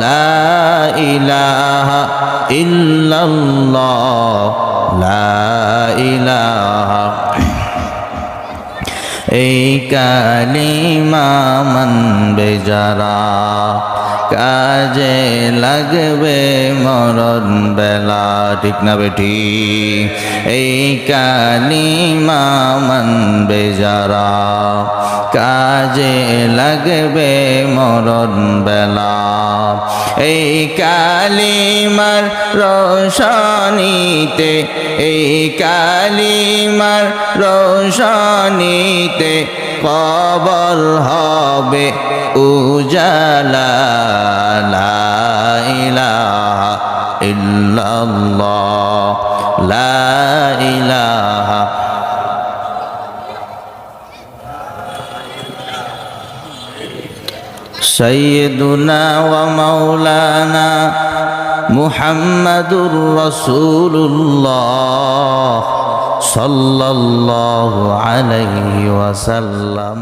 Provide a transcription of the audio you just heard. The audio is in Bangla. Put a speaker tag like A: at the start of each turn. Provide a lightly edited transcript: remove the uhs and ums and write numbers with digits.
A: লা ইলাহা ইল্লাল্লাহ লা ইলাহা। এই কালিমা মানবে যারা কাজে লাগবে মরণ বেলা। ঠিক না বেটি? এই কালিমা মানবে যারা কাজে লাগবে মরণ বেলা। এই কালিমার রোশনীতে, এই কালিমার রোশনীতে কবর হবে উজালা। লা ইলাহা ইল্লাল্লাহ লা ইলাহা। সাইয়্যিদুনা ওয়া মাওলানা মুহাম্মাদুর রাসূলুল্লাহ সাল্লাল্লাহু আলাইহি ওয়াসাল্লাম।